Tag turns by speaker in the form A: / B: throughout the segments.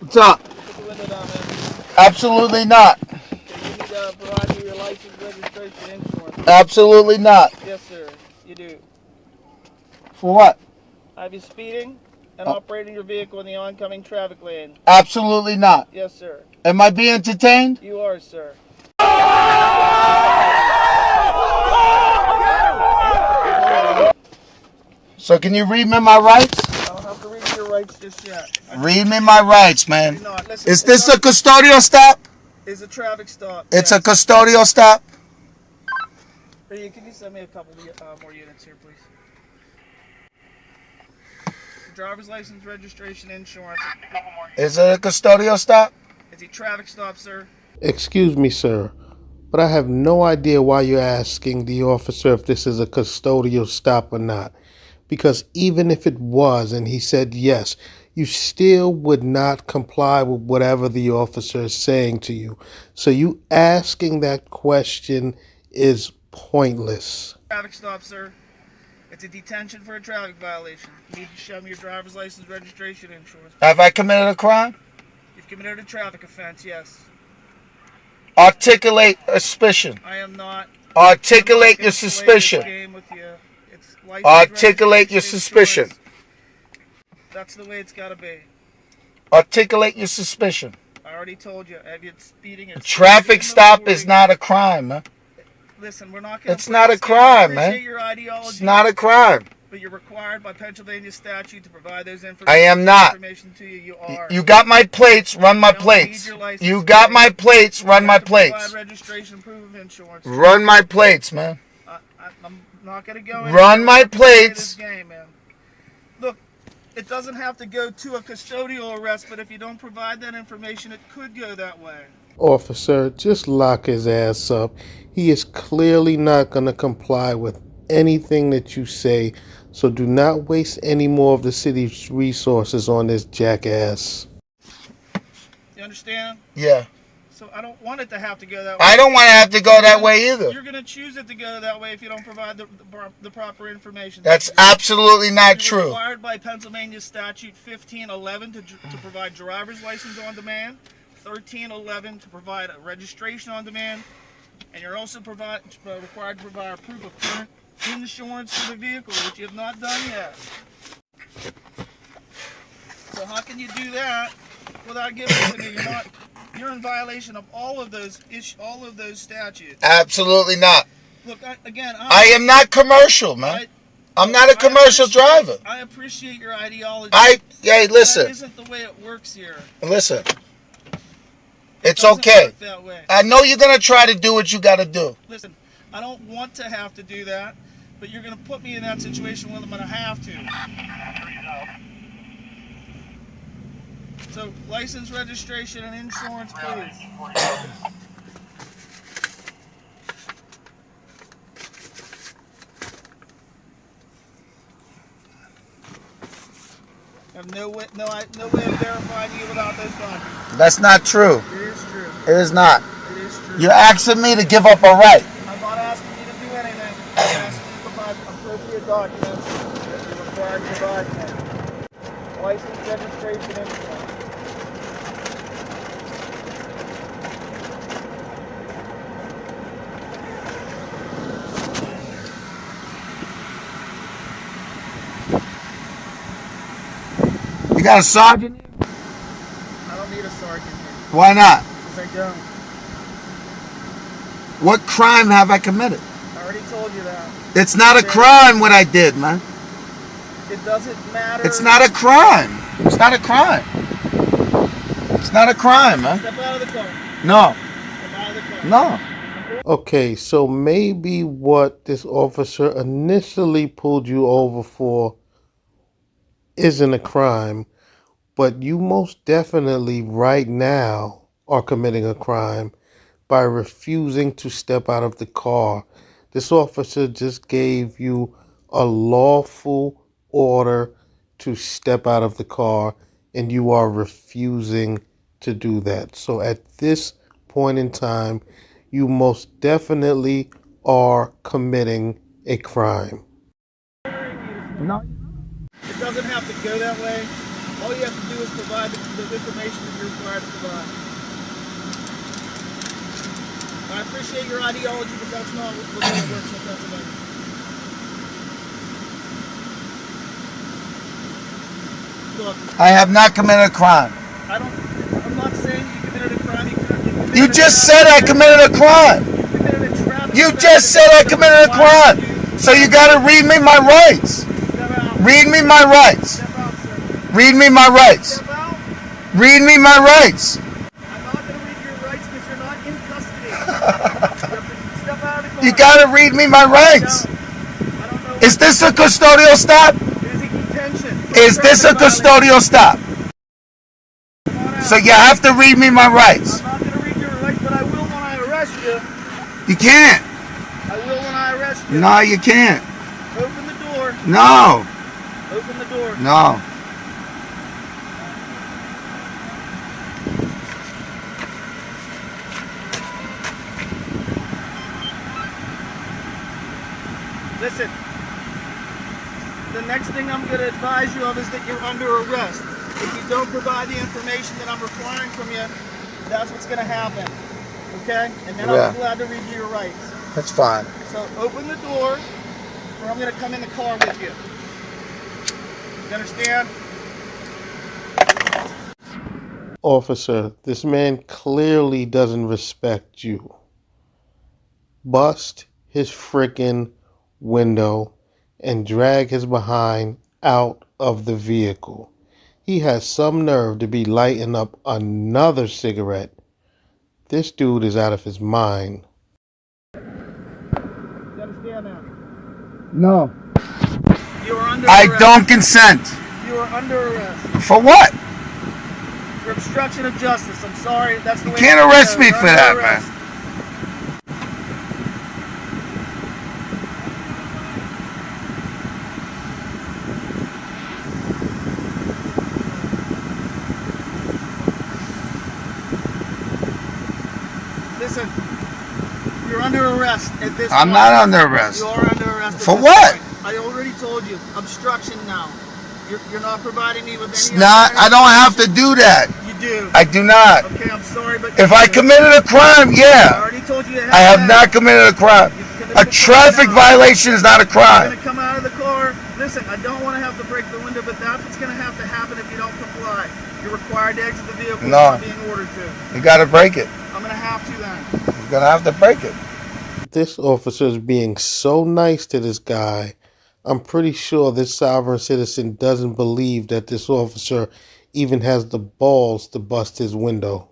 A: What's up?
B: Put the window down, man.
A: Absolutely not.
B: Okay, you need to provide me your license, registration, insurance.
A: Absolutely not.
B: Yes, sir. You do.
A: For what?
B: I have you speeding and operating your vehicle in the oncoming traffic lane.
A: Absolutely not.
B: Yes, sir.
A: Am I being entertained?
B: You are, sir.
A: So can you read me my rights?
B: I don't have to read your rights just yet.
A: Read me my rights, man.
B: Listen,
A: Is this a custodial stop?
B: It's a traffic stop.
A: It's
B: yes.
A: a custodial stop?
B: Can you send me a couple more units here, please? Driver's license, registration, insurance. A couple more.
A: Is it a custodial stop?
B: It's a traffic stop, sir.
C: Excuse me, sir, but I have no idea why you're asking the officer if this is a custodial stop or not. Because even if it was and he said yes, you still would not comply with whatever the officer is saying to you. So you asking that question is pointless.
B: Traffic stop, sir. It's a detention for a traffic violation. You need to show me your driver's license, registration, insurance.
A: Have I committed a crime?
B: You've committed a traffic offense, yes.
A: Articulate a suspicion.
B: I am not.
A: Articulate your suspicion.
B: Game with you. It's
A: Articulate your suspicion.
B: Insurance. That's the way it's got to be.
A: Articulate your suspicion.
B: I already told you. Have you speeding?
A: A traffic stop is not a crime, man.
B: Listen, we're not going to.
A: It's not a crime, man.
B: Your ideology,
A: it's not a crime.
B: But you're required by Pennsylvania statute to provide those information.
A: I am not.
B: Information to you. You are.
A: You got my plates. Run my plates. You got my plates. Run my plates.
B: Registration, proof of insurance.
A: Run my plates, man.
B: I'm not going to go.
A: Run my plates.
B: This game, man. Look, it doesn't have to go to a custodial arrest, but if you don't provide that information, it could go that way.
C: Officer, just lock his ass up. He is clearly not going to comply with anything that you say, so do not waste any more of the city's resources on this jackass.
B: You understand?
A: Yeah.
B: So I don't want it to have to go that way.
A: I don't want to have to go that way either.
B: You're going to choose it to go that way if you don't provide the proper information.
A: That's absolutely not true.
B: You're required by Pennsylvania statute 1511 to provide driver's license on demand, 1311 to provide a registration on demand, and you're also required to provide proof of current insurance for the vehicle, which you have not done yet. So how can you do that without giving it to me? You're in violation of all of those statutes.
A: Absolutely not.
B: Look,
A: I am not commercial, man. I'm not a commercial driver.
B: I appreciate your ideology.
A: Hey, listen.
B: That isn't the way it works here.
A: Listen. It's okay.
B: That way.
A: I know you're going to try to do what you got to do.
B: Listen, I don't want to have to do that, but you're going to put me in that situation where I'm going to have to. So, license, registration, and insurance, please. I have no way of verifying you without those documents.
A: That's not true.
B: It is true.
A: It is not.
B: It is true.
A: You're asking me to give up a right.
B: I'm not asking you to do anything. I'm asking you to provide appropriate documents that you're required to provide me. License, registration, insurance.
A: You got a sergeant?
B: I don't need a sergeant here.
A: Why not?
B: Because I don't.
A: What crime have I committed?
B: I already told you that.
A: It's not a crime what I did, man.
B: It doesn't matter.
A: It's not a crime. It's not a crime. It's not a crime, man.
B: Step out of the car.
A: No.
B: Step out of the car.
A: No.
C: Okay, so maybe what this officer initially pulled you over for isn't a crime, but you most definitely right now are committing a crime by refusing to step out of the car. This officer just gave you a lawful order to step out of the car, and you are refusing to do that. So at this point in time, you most definitely are committing a crime.
A: No.
B: It doesn't have to go that way. All you have to do is provide the information that you're required to provide. I appreciate your ideology, but that's not the way it works in Pennsylvania. Look,
A: I have not committed a crime.
B: I'm not saying you committed a crime.
A: You just said I committed a crime.
B: You committed a travesty.
A: You just said I committed a crime. So you gotta read me my rights.
B: Step out.
A: Read me my rights.
B: Step out, sir.
A: Read me my rights.
B: Step out.
A: Read me my rights.
B: I'm not going to read your rights because you're not in custody. You have to step out of the car.
A: You gotta read me my rights.
B: I don't know.
A: Is this a custodial stop?
B: It is a detention.
A: Is this a custodial stop? So you have to read me my rights.
B: I'm not going to read your rights, but I will when I arrest you.
A: You can't.
B: I will when I arrest you.
A: No, you can't.
B: Open the door.
A: No.
B: Open the door.
A: No.
B: Listen. The next thing I'm going to advise you of is that you're under arrest. If you don't provide the information that I'm requiring from you, that's what's going to happen. Okay? And then I'll be glad to read you your rights.
A: That's fine.
B: So open the door, or I'm going to come in the car with you. You understand?
C: Officer, this man clearly doesn't respect you. Bust his frickin' window and drag his behind out of the vehicle. He has some nerve to be lighting up another cigarette. This dude is out of his mind.
B: You understand that?
A: No.
B: You are under
A: I
B: arrest.
A: don't consent.
B: You are under arrest.
A: For what?
B: For obstruction of justice. I'm sorry. That's the way.
A: You can't arrest me for that, man.
B: Listen, you're under arrest at this
A: I'm
B: point.
A: not under arrest.
B: You are under arrest.
A: For what?
B: I already told you. Obstruction now. You're not providing me with
A: It's
B: any.
A: not. I don't have to do that.
B: You do.
A: I do not.
B: Okay, I'm sorry, but.
A: If I committed a crime,
B: I
A: yeah.
B: already told you.
A: I have not committed a crime. A traffic violation is not a
B: You're
A: crime.
B: gonna come out of the car. Listen, I don't want to have to break the window, but that's what's gonna have to happen if you don't comply. You're required to exit the vehicle.
A: No.
B: You're being ordered to.
A: You gotta break it.
B: I'm gonna have to then.
A: You're gonna have to break it.
C: This officer is being so nice to this guy. I'm pretty sure this sovereign citizen doesn't believe that this officer even has the balls to bust his window.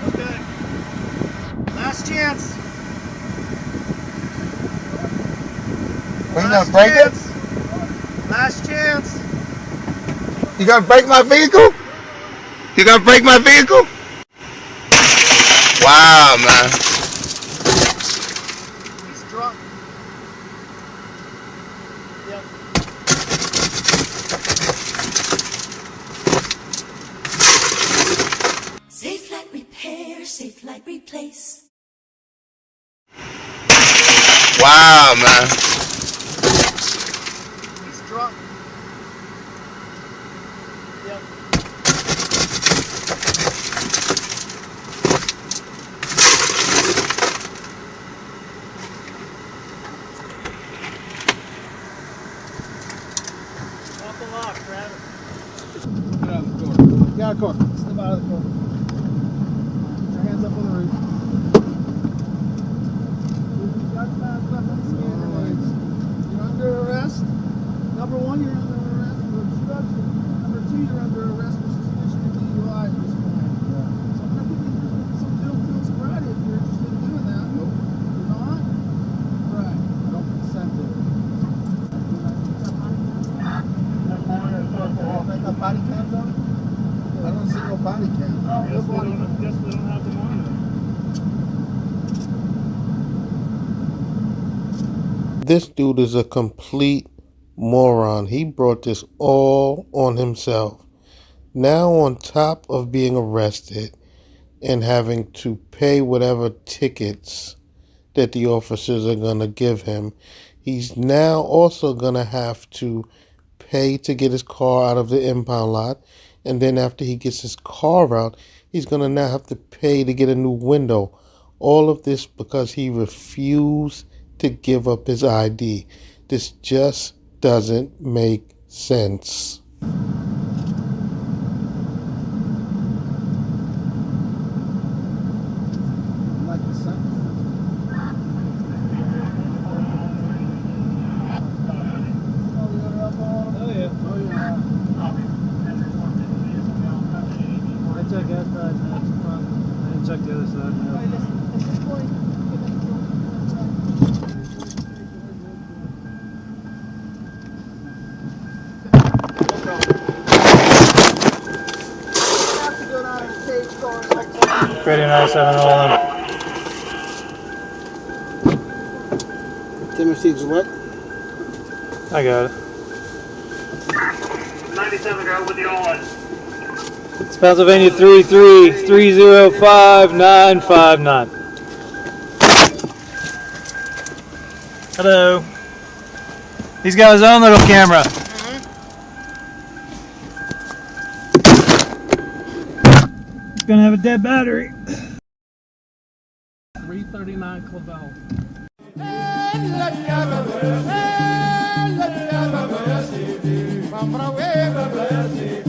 B: Okay. Last chance.
A: Are you gonna break it?
B: Last chance.
A: You gonna break my vehicle? You gonna break my vehicle? Wow, man.
B: He's drunk. Yep.
D: Safe like repair, safe like replace.
A: Wow, man.
B: He's drunk. Yep. Off the lock, Travis.
A: Get out of the car. Get out of the car.
B: Step out of the car. Put your hands up on the roof. You've got the mask up on the scanner lights. You're under arrest. Number one, you're under arrest for obstruction. Number two, you're under arrest for suspicion of DUI at this point. So I'm going to put you through some field sobriety if you're interested in doing that. Nope. You're not? Right. I don't consent to it. Body cams on? I don't see no body cams.
E: Guess we don't have them on there.
C: This dude is a complete moron. He brought this all on himself. Now, on top of being arrested and having to pay whatever tickets that the officers are going to give him. He's now also going to have to pay to get his car out of the impound lot. And then after he gets his car out, he's going to now have to pay to get a new window. All of this because he refused to give up his ID. This just doesn't make sense.
E: Check the other side now. Pretty nice having all of them.
F: Timothy's what?
E: I got it.
G: 97 girl with the on.
E: It's Pennsylvania 33305959. Hello. He's got his own little camera. It's gonna have a dead battery.
F: 339 Clavel.
H: Hey,